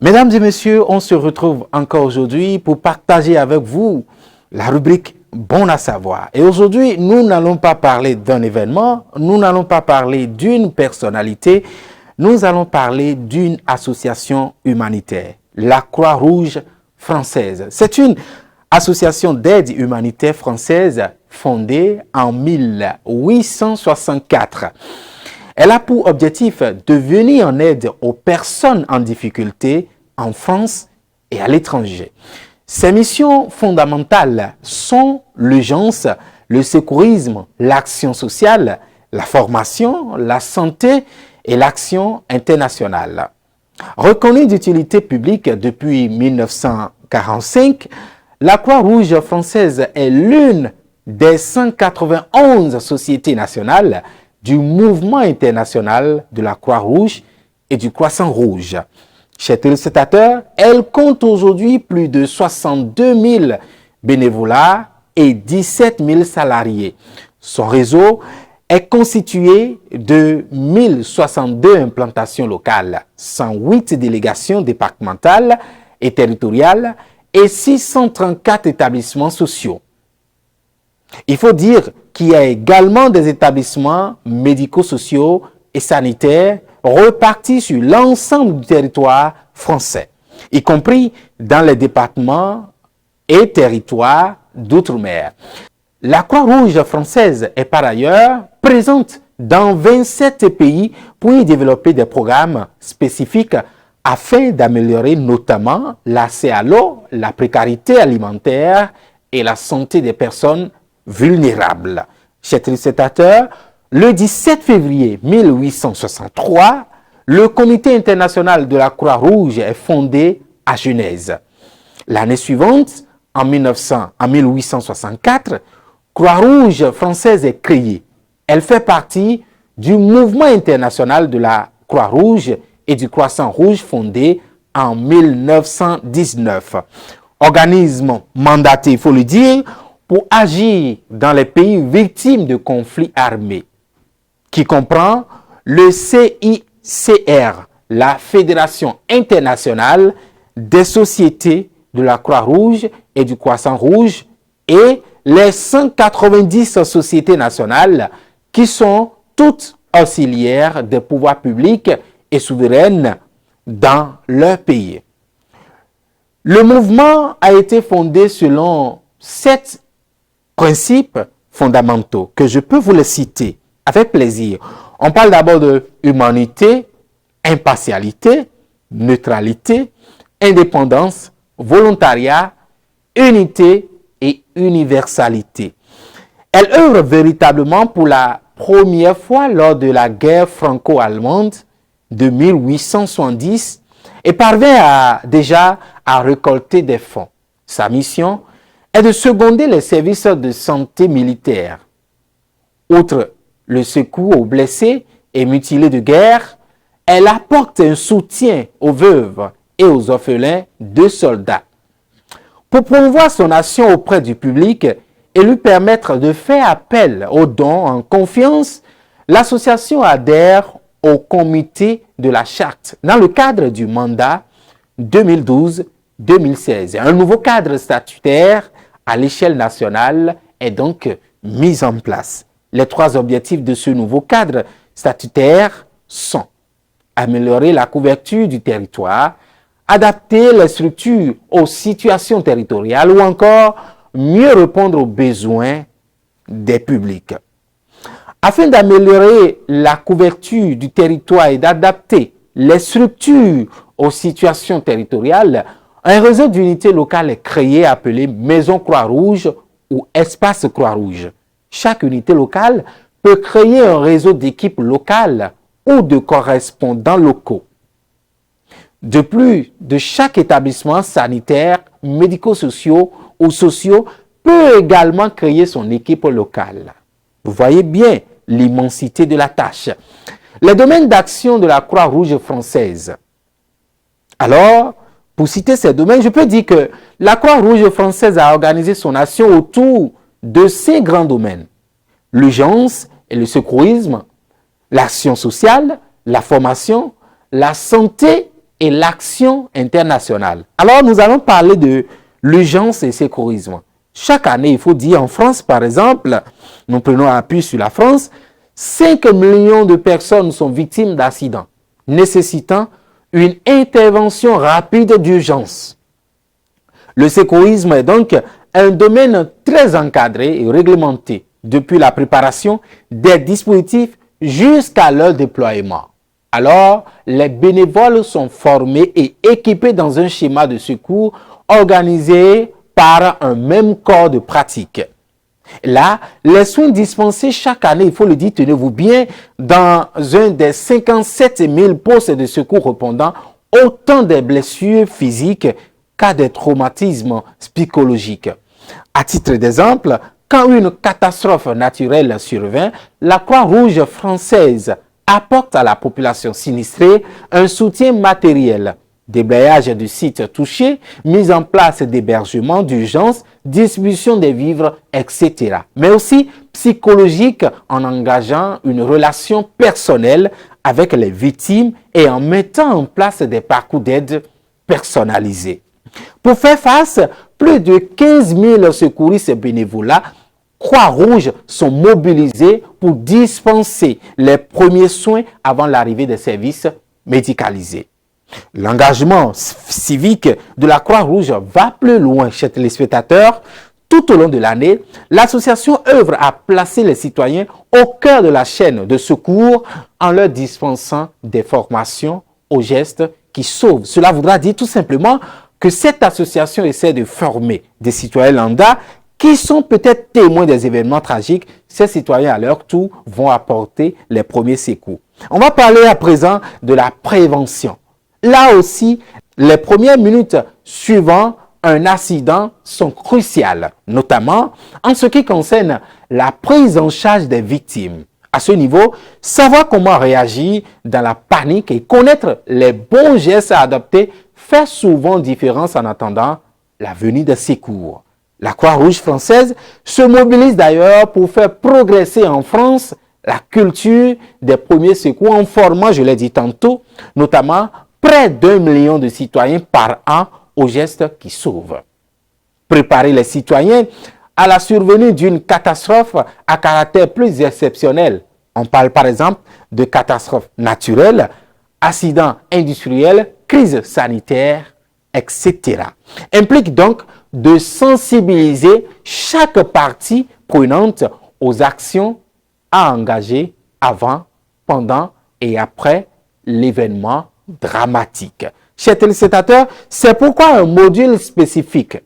Mesdames et messieurs, on se retrouve encore aujourd'hui pour partager avec vous la rubrique Bon à savoir. Et aujourd'hui, nous n'allons pas parler d'un événement, nous n'allons pas parler d'une personnalité, nous allons parler d'une association humanitaire, la Croix-Rouge française. C'est une association d'aide humanitaire française fondée en 1864. Elle a pour objectif de venir en aide aux personnes en difficulté en France et à l'étranger. Ses missions fondamentales sont l'urgence, le secourisme, l'action sociale, la formation, la santé et l'action internationale. Reconnue d'utilité publique depuis 1945, la Croix-Rouge française est l'une des 191 sociétés nationales du mouvement international de la Croix-Rouge et du Croissant-Rouge. Chers téléspectateurs, elle compte aujourd'hui plus de 62 000 bénévolats et 17 000 salariés. Son réseau est constitué de 1062 implantations locales, 108 délégations départementales et territoriales et 634 établissements sociaux. Il faut dire qu'il y a également des établissements médico-sociaux et sanitaires repartis sur l'ensemble du territoire français, y compris dans les départements et territoires d'outre-mer. La Croix-Rouge française est par ailleurs présente dans 27 pays pour y développer des programmes spécifiques afin d'améliorer notamment l'accès à l'eau, la précarité alimentaire et la santé des personnes vulnérables. Chers téléspectateurs, le 17 février 1863, le Comité international de la Croix-Rouge est fondé à Genève. L'année suivante, en 1864, Croix-Rouge française est créée. Elle fait partie du mouvement international de la Croix-Rouge et du Croissant-Rouge fondé en 1919. Organisme mandaté, il faut le dire, pour agir dans les pays victimes de conflits armés, qui comprend le CICR, la Fédération internationale des sociétés de la Croix-Rouge et du Croissant-Rouge, et les 190 sociétés nationales qui sont toutes auxiliaires des pouvoirs publics et souveraines dans leur pays. Le mouvement a été fondé selon 7 principes fondamentaux que je peux vous les citer avec plaisir. On parle d'abord de humanité, impartialité, neutralité, indépendance, volontariat, unité et universalité. Elle œuvre véritablement pour la première fois lors de la guerre franco-allemande de 1870 et parvient déjà à récolter des fonds. Sa mission est de seconder les services de santé militaire. Outre le secours aux blessés et mutilés de guerre, elle apporte un soutien aux veuves et aux orphelins de soldats. Pour promouvoir son action auprès du public et lui permettre de faire appel aux dons en confiance, l'association adhère au comité de la charte dans le cadre du mandat 2012-2016. Un nouveau cadre statutaire à l'échelle nationale est donc mis en place. Les 3 objectifs de ce nouveau cadre statutaire sont améliorer la couverture du territoire, adapter les structures aux situations territoriales ou encore mieux répondre aux besoins des publics. Afin d'améliorer la couverture du territoire et d'adapter les structures aux situations territoriales, un réseau d'unités locales est créé appelé Maison Croix-Rouge ou Espace Croix-Rouge. Chaque unité locale peut créer un réseau d'équipes locales ou de correspondants locaux. De plus, de chaque établissement sanitaire, médico-sociaux ou sociaux peut également créer son équipe locale. Vous voyez bien l'immensité de la tâche. Les domaines d'action de la Croix-Rouge française. Alors, pour citer ces domaines, je peux dire que la Croix-Rouge française a organisé son action autour de 5 grands domaines. L'urgence et le secourisme, l'action sociale, la formation, la santé et l'action internationale. Alors, nous allons parler de l'urgence et secourisme. Chaque année, il faut dire, en France, par exemple, nous prenons appui sur la France, 5 millions de personnes sont victimes d'accidents, nécessitant une intervention rapide d'urgence. Le secourisme est donc un domaine très encadré et réglementé, depuis la préparation des dispositifs jusqu'à leur déploiement. Alors, les bénévoles sont formés et équipés dans un schéma de secours organisé par un même corps de pratique. Là, les soins dispensés chaque année, il faut le dire, tenez-vous bien, dans un des 57 000 postes de secours répondant autant des blessures physiques qu'à des traumatismes psychologiques. À titre d'exemple, quand une catastrophe naturelle survient, la Croix-Rouge française apporte à la population sinistrée un soutien matériel, déblayage du site touché, mise en place d'hébergements d'urgence, distribution des vivres, etc. Mais aussi psychologique en engageant une relation personnelle avec les victimes et en mettant en place des parcours d'aide personnalisés. Pour faire face, plus de 15 000 secouristes bénévoles Croix-Rouge sont mobilisés pour dispenser les premiers soins avant l'arrivée des services médicalisés. L'engagement civique de la Croix-Rouge va plus loin chez les téléspectateurs. Tout au long de l'année, l'association œuvre à placer les citoyens au cœur de la chaîne de secours en leur dispensant des formations aux gestes qui sauvent. Cela voudra dire tout simplement que cette association essaie de former des citoyens lambda qui sont peut-être témoins des événements tragiques. Ces citoyens, à leur tour, vont apporter les premiers secours. On va parler à présent de la prévention. Là aussi, les premières minutes suivant un accident sont cruciales, notamment en ce qui concerne la prise en charge des victimes. À ce niveau, savoir comment réagir dans la panique et connaître les bons gestes à adopter fait souvent différence en attendant la venue des secours. La Croix-Rouge française se mobilise d'ailleurs pour faire progresser en France la culture des premiers secours en formant, je l'ai dit tantôt, notamment près d'1 million de citoyens par an aux gestes qui sauvent. Préparer les citoyens à la survenue d'une catastrophe à caractère plus exceptionnel. On parle par exemple de catastrophes naturelles, accidents industriels, crises sanitaires, etc. Implique donc de sensibiliser chaque partie prenante aux actions à engager avant, pendant et après l'événement dramatique. Chers téléspectateurs, c'est pourquoi un module spécifique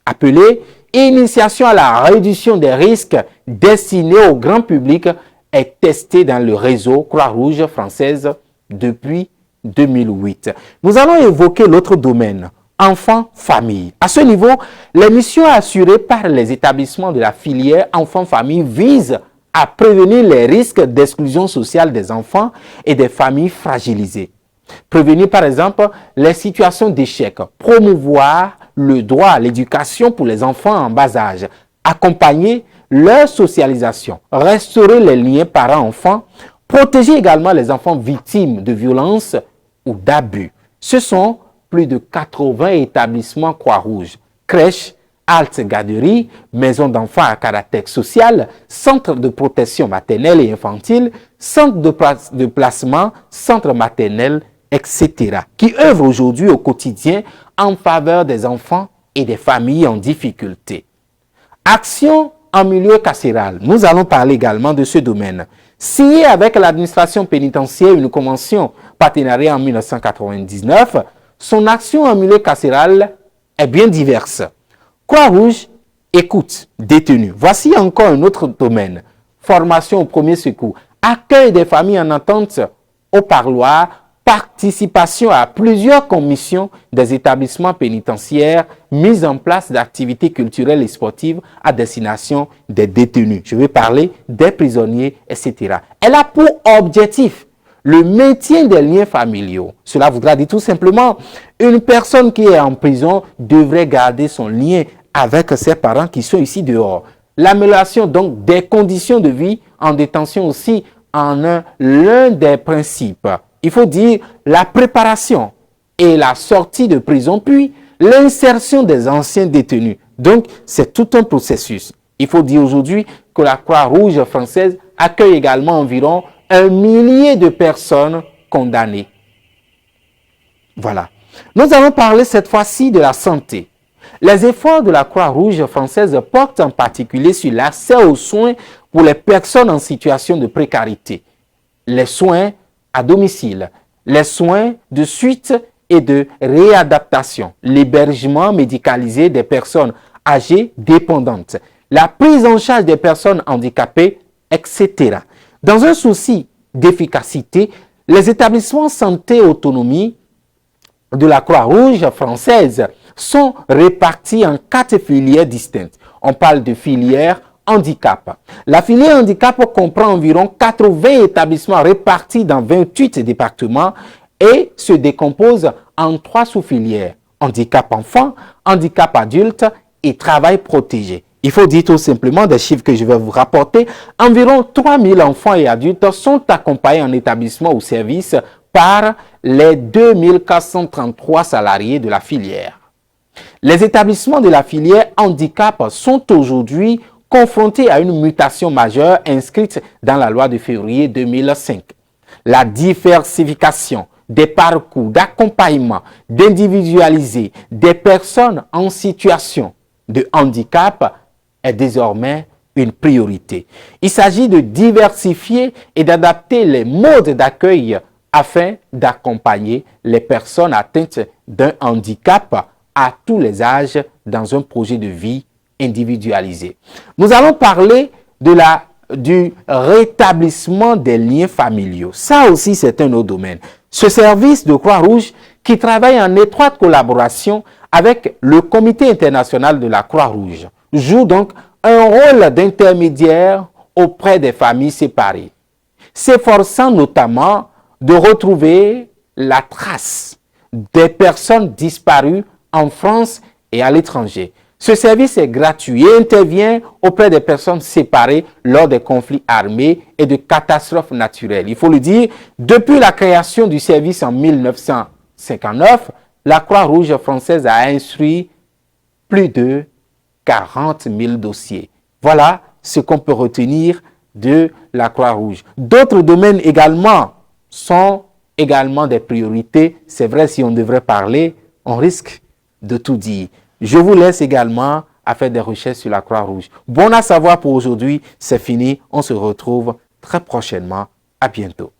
appelé « Initiation à la réduction des risques » destiné au grand public est testé dans le réseau Croix-Rouge française depuis 2008. Nous allons évoquer l'autre domaine, enfants-famille. À ce niveau, les missions assurées par les établissements de la filière enfants-famille visent à prévenir les risques d'exclusion sociale des enfants et des familles fragilisées. Prévenir par exemple les situations d'échec, promouvoir le droit à l'éducation pour les enfants en bas âge, accompagner leur socialisation, restaurer les liens parents-enfants, protéger également les enfants victimes de violences ou d'abus. Ce sont plus de 80 établissements Croix-Rouge, crèches, haltes garderies, maisons d'enfants à caractère social, centres de protection maternelle et infantile, centres de placement, centres maternels, etc., qui œuvrent aujourd'hui au quotidien en faveur des enfants et des familles en difficulté. Action en milieu carcéral. Nous allons parler également de ce domaine. Signé avec l'administration pénitentiaire une convention partenariat en 1999, son action en milieu carcéral est bien diverse. Croix-Rouge écoute détenus. Voici encore un autre domaine. Formation au premier secours, accueil des familles en attente au parloir, participation à plusieurs commissions des établissements pénitentiaires, mise en place d'activités culturelles et sportives à destination des détenus. Je vais parler des prisonniers, etc. Elle a pour objectif le maintien des liens familiaux. Cela voudra dire tout simplement une personne qui est en prison devrait garder son lien avec ses parents qui sont ici dehors. L'amélioration donc des conditions de vie en détention aussi en l'un des principes. Il faut dire la préparation et la sortie de prison, puis l'insertion des anciens détenus. Donc, c'est tout un processus. Il faut dire aujourd'hui que la Croix-Rouge française accueille également environ 1 millier de personnes condamnées. Voilà. Nous allons parler cette fois-ci de la santé. Les efforts de la Croix-Rouge française portent en particulier sur l'accès aux soins pour les personnes en situation de précarité, les soins à domicile, les soins de suite et de réadaptation, l'hébergement médicalisé des personnes âgées dépendantes, la prise en charge des personnes handicapées, etc. Dans un souci d'efficacité, les établissements santé autonomie de la Croix-Rouge française sont répartis en 4 filières distinctes. On parle de filière handicap. La filière handicap comprend environ 80 établissements répartis dans 28 départements et se décompose en 3 sous-filières. Handicap enfant, handicap adulte et travail protégé. Il faut dire tout simplement des chiffres que je vais vous rapporter. Environ 3000 enfants et adultes sont accompagnés en établissement ou service par les 2433 salariés de la filière. Les établissements de la filière handicap sont aujourd'hui confrontés à une mutation majeure inscrite dans la loi de février 2005. La diversification des parcours d'accompagnement d'individualiser des personnes en situation de handicap est désormais une priorité. Il s'agit de diversifier et d'adapter les modes d'accueil afin d'accompagner les personnes atteintes d'un handicap à tous les âges dans un projet de vie individualisé. Nous allons parler du rétablissement des liens familiaux. Ça aussi, c'est un autre domaine. Ce service de Croix-Rouge qui travaille en étroite collaboration avec le Comité international de la Croix-Rouge joue donc un rôle d'intermédiaire auprès des familles séparées, s'efforçant notamment de retrouver la trace des personnes disparues en France et à l'étranger. Ce service est gratuit et intervient auprès des personnes séparées lors des conflits armés et de catastrophes naturelles. Il faut le dire, depuis la création du service en 1959, la Croix-Rouge française a instruit plus de 40 000 dossiers. Voilà ce qu'on peut retenir de la Croix-Rouge. D'autres domaines également sont également des priorités. C'est vrai, si on devrait parler, on risque de tout dire. Je vous laisse également à faire des recherches sur la Croix-Rouge. Bon à savoir pour aujourd'hui, c'est fini. On se retrouve très prochainement. À bientôt.